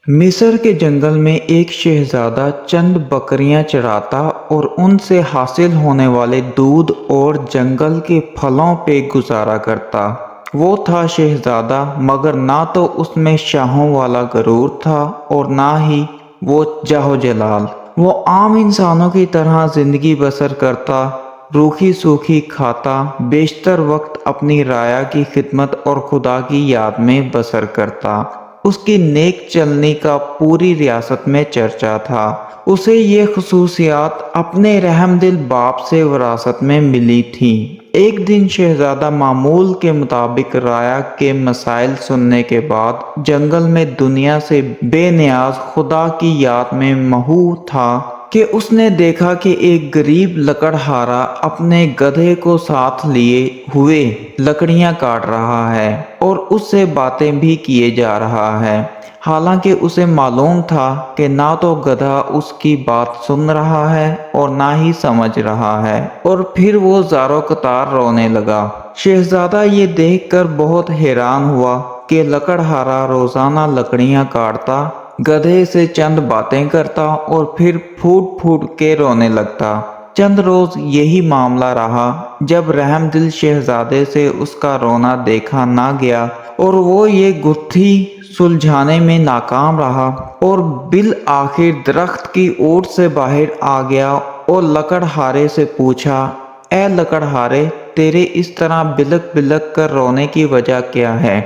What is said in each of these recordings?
مصر کے جنگل میں ایک شہزادہ چند بکریاں چراتا اور ان سے حاصل ہونے والے دودھ اور جنگل کے پھلوں پہ گزارا کرتا۔ وہ تھا شہزادہ، مگر نہ تو اس میں شاہوں والا غرور تھا اور نہ ہی وہ جاہ و جلال۔ وہ عام انسانوں کی طرح زندگی بسر کرتا، روکھی سوکھی کھاتا، بیشتر وقت اپنی رعایا کی خدمت اور خدا کی یاد میں بسر کرتا۔ اس کی نیک چلنی کا پوری ریاست میں چرچا تھا۔ اسے یہ خصوصیات اپنے رحم دل باپ سے وراثت میں ملی تھیں۔ ایک دن شہزادہ معمول کے مطابق رعایا کے مسائل سننے کے بعد جنگل میں دنیا سے بے نیاز خدا کی یاد میں مہو تھا کہ اس نے دیکھا کہ ایک غریب لکڑہارا اپنے گدھے کو ساتھ لیے ہوئے لکڑیاں کاٹ رہا ہے اور اس سے باتیں بھی کیے جا رہا ہے، حالانکہ اسے معلوم تھا کہ نہ تو گدھا اس کی بات سن رہا ہے اور نہ ہی سمجھ رہا ہے، اور پھر وہ زارو قطار رونے لگا۔ شہزادہ یہ دیکھ کر بہت حیران ہوا کہ لکڑہارا روزانہ لکڑیاں کاٹتا، گدھے سے چند باتیں کرتا اور پھر پھوٹ پھوٹ کے رونے لگتا۔ چند روز یہی معاملہ رہا، جب رحم دل شہزادے سے اس کا رونا دیکھا نہ گیا اور وہ یہ گتھی سلجھانے میں ناکام رہا، اور بالآخر درخت کی اوٹ سے باہر آ گیا اور لکڑہارے سے پوچھا، اے لکڑہارے، تیرے اس طرح بلک بلک کر رونے کی وجہ کیا ہے؟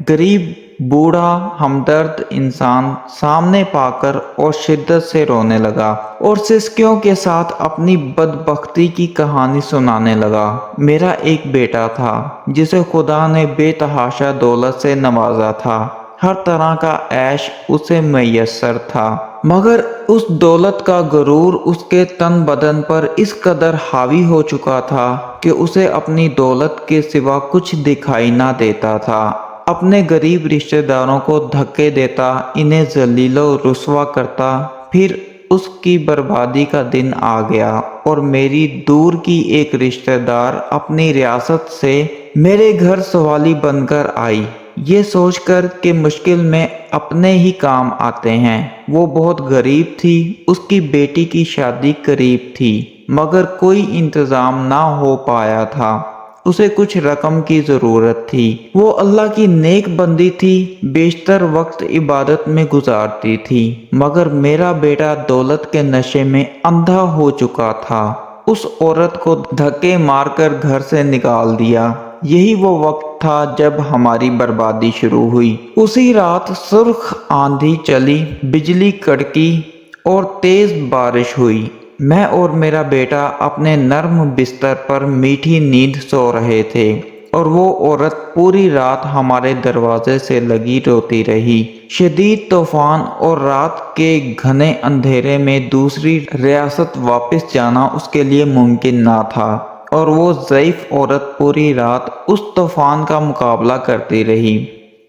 غریب بوڑھا ہمدرد انسان سامنے پا کر اور شدت سے رونے لگا اور سسکیوں کے ساتھ اپنی بدبختی کی کہانی سنانے لگا۔ میرا ایک بیٹا تھا جسے خدا نے بے تحاشا دولت سے نوازا تھا، ہر طرح کا عیش اسے میسر تھا، مگر اس دولت کا غرور اس کے تن بدن پر اس قدر حاوی ہو چکا تھا کہ اسے اپنی دولت کے سوا کچھ دکھائی نہ دیتا تھا۔ اپنے غریب رشتہ داروں کو دھکے دیتا، انہیں ذلیل و رسوا کرتا۔ پھر اس کی بربادی کا دن آ گیا اور میری دور کی ایک رشتہ دار اپنی ریاست سے میرے گھر سوالی بن کر آئی، یہ سوچ کر کہ مشکل میں اپنے ہی کام آتے ہیں۔ وہ بہت غریب تھی، اس کی بیٹی کی شادی قریب تھی، مگر کوئی انتظام نہ ہو پایا تھا۔ اسے کچھ رقم کی ضرورت تھی۔ وہ اللہ کی نیک بندی تھی، بیشتر وقت عبادت میں گزارتی تھی، مگر میرا بیٹا دولت کے نشے میں اندھا ہو چکا تھا۔ اس عورت کو دھکے مار کر گھر سے نکال دیا۔ یہی وہ وقت تھا جب ہماری بربادی شروع ہوئی۔ اسی رات سرخ آندھی چلی، بجلی کڑکی اور تیز بارش ہوئی۔ میں اور میرا بیٹا اپنے نرم بستر پر میٹھی نیند سو رہے تھے اور وہ عورت پوری رات ہمارے دروازے سے لگی روتی رہی۔ شدید طوفان اور رات کے گھنے اندھیرے میں دوسری ریاست واپس جانا اس کے لیے ممکن نہ تھا، اور وہ ضعیف عورت پوری رات اس طوفان کا مقابلہ کرتی رہی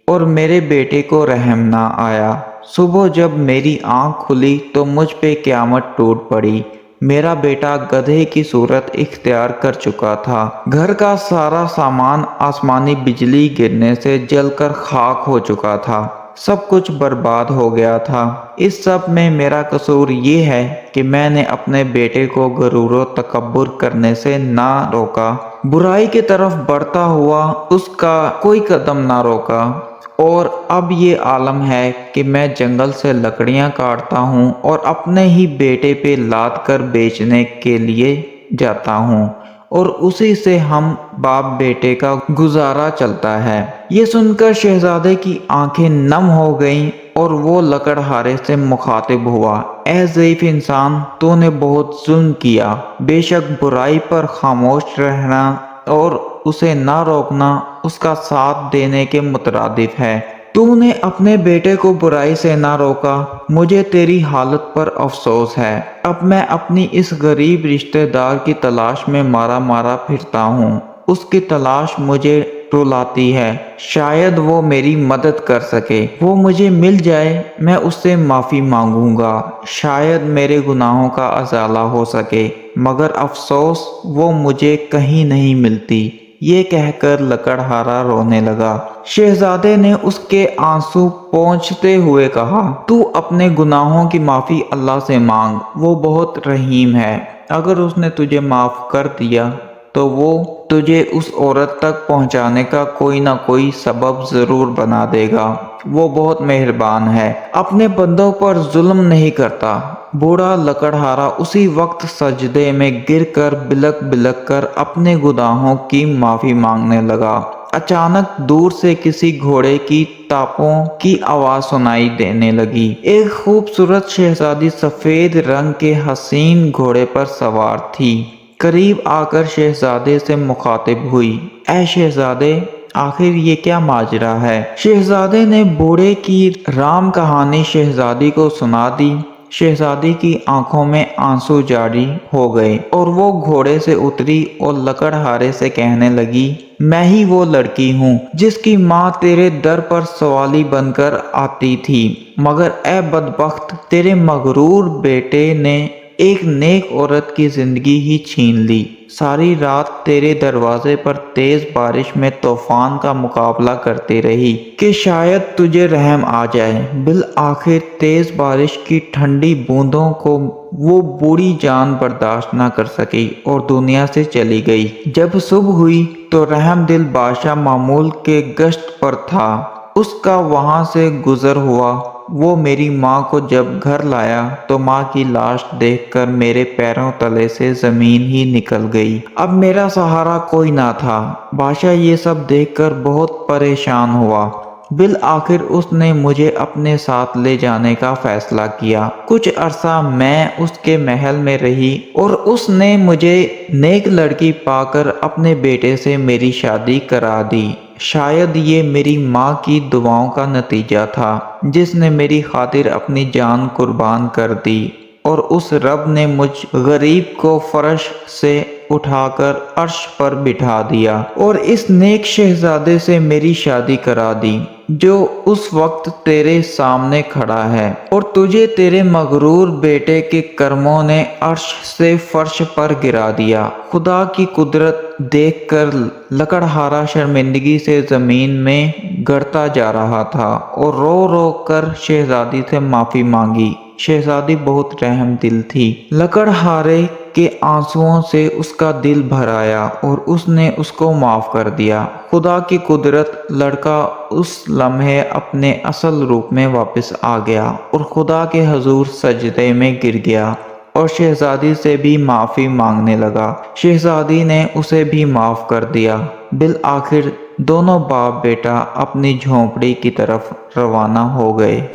اور میرے بیٹے کو رحم نہ آیا۔ صبح جب میری آنکھ کھلی تو مجھ پہ قیامت ٹوٹ پڑی۔ میرا بیٹا گدھے کی صورت اختیار کر چکا تھا۔ گھر کا سارا سامان آسمانی بجلی گرنے سے جل کر خاک ہو چکا تھا، سب کچھ برباد ہو گیا تھا۔ اس سب میں میرا قصور یہ ہے کہ میں نے اپنے بیٹے کو غرور و تکبر کرنے سے نہ روکا، برائی کی طرف بڑھتا ہوا اس کا کوئی قدم نہ روکا، اور اب یہ عالم ہے کہ میں جنگل سے لکڑیاں کاٹتا ہوں اور اپنے ہی بیٹے پہ لاد کر بیچنے کے لیے جاتا ہوں، اور اسی سے ہم باپ بیٹے کا گزارا چلتا ہے۔ یہ سن کر شہزادے کی آنکھیں نم ہو گئیں اور وہ لکڑہارے سے مخاطب ہوا، اے ضعیف انسان، تو نے بہت ظلم کیا۔ بے شک برائی پر خاموش رہنا اور اسے نہ روکنا اس کا ساتھ دینے کے مترادف ہے۔ تو نے اپنے بیٹے کو برائی سے نہ روکا، مجھے تیری حالت پر افسوس ہے۔ اب میں اپنی اس غریب رشتہ دار کی تلاش میں مارا مارا پھرتا ہوں، اس کی تلاش مجھے رلاتی ہے، شاید وہ میری مدد کر سکے۔ وہ مجھے مل جائے، میں اس سے معافی مانگوں گا، شاید میرے گناہوں کا ازالہ ہو سکے، مگر افسوس وہ مجھے کہیں نہیں ملتی۔ یہ کہہ کر لکڑہارا رونے لگا۔ شہزادے نے اس کے آنسو پونچھتے ہوئے کہا، تو اپنے گناہوں کی معافی اللہ سے مانگ، وہ بہت رحیم ہے۔ اگر اس نے تجھے معاف کر دیا تو وہ تجھے اس عورت تک پہنچانے کا کوئی نہ کوئی سبب ضرور بنا دے گا۔ وہ بہت مہربان ہے، اپنے بندوں پر ظلم نہیں کرتا۔ بوڑھا لکڑہارا اسی وقت سجدے میں گر کر بلک بلک کر اپنے گناہوں کی معافی مانگنے لگا۔ اچانک دور سے کسی گھوڑے کی ٹاپوں کی آواز سنائی دینے لگی۔ ایک خوبصورت شہزادی سفید رنگ کے حسین گھوڑے پر سوار تھی۔ قریب آ کر شہزادے سے مخاطب ہوئی، اے شہزادے، آخر یہ کیا ماجرا ہے؟ شہزادے نے بوڑھے کی رام کہانی شہزادی کو سنا دی۔ شہزادی کی آنکھوں میں آنسو جاری ہو گئے اور وہ گھوڑے سے اتری اور لکڑہارے سے کہنے لگی، میں ہی وہ لڑکی ہوں جس کی ماں تیرے در پر سوالی بن کر آتی تھی، مگر اے بدبخت، تیرے مغرور بیٹے نے ایک نیک عورت کی زندگی ہی چھین لی۔ ساری رات تیرے دروازے پر تیز بارش میں طوفان کا مقابلہ کرتی رہی کہ شاید تجھے رحم آ جائے۔ بالآخر تیز بارش کی ٹھنڈی بوندوں کو وہ بوڑھی جان برداشت نہ کر سکی اور دنیا سے چلی گئی۔ جب صبح ہوئی تو رحم دل بادشاہ معمول کے گشت پر تھا۔ اس کا وہاں سے گزر ہوا۔ وہ میری ماں کو جب گھر لایا تو ماں کی لاش دیکھ کر میرے پیروں تلے سے زمین ہی نکل گئی۔ اب میرا سہارا کوئی نہ تھا۔ بادشاہ یہ سب دیکھ کر بہت پریشان ہوا۔ بالآخر اس نے مجھے اپنے ساتھ لے جانے کا فیصلہ کیا۔ کچھ عرصہ میں اس کے محل میں رہی اور اس نے مجھے نیک لڑکی پا کر اپنے بیٹے سے میری شادی کرا دی۔ شاید یہ میری ماں کی دعاؤں کا نتیجہ تھا جس نے میری خاطر اپنی جان قربان کر دی، اور اس رب نے مجھ غریب کو فرش سے اٹھا کر عرش پر بٹھا دیا اور اس نیک شہزادے سے میری شادی کرا دی جو اس وقت تیرے سامنے کھڑا ہے، اور تجھے تیرے مغرور بیٹے کے کرموں نے عرش سے فرش پر گرا دیا۔ خدا کی قدرت دیکھ کر لکڑہارا شرمندگی سے زمین میں گرتا جا رہا تھا اور رو رو کر شہزادی سے معافی مانگی۔ شہزادی بہت رحم دل تھی۔ لکڑہارے کے آنسوؤں سے اس کا دل بھر آیا اور اس نے اس کو معاف کر دیا۔ خدا کی قدرت، لڑکا اس لمحے اپنے اصل روپ میں واپس آ گیا اور خدا کے حضور سجدے میں گر گیا اور شہزادی سے بھی معافی مانگنے لگا۔ شہزادی نے اسے بھی معاف کر دیا۔ بالآخر دونوں باپ بیٹا اپنی جھونپڑی کی طرف روانہ ہو گئے۔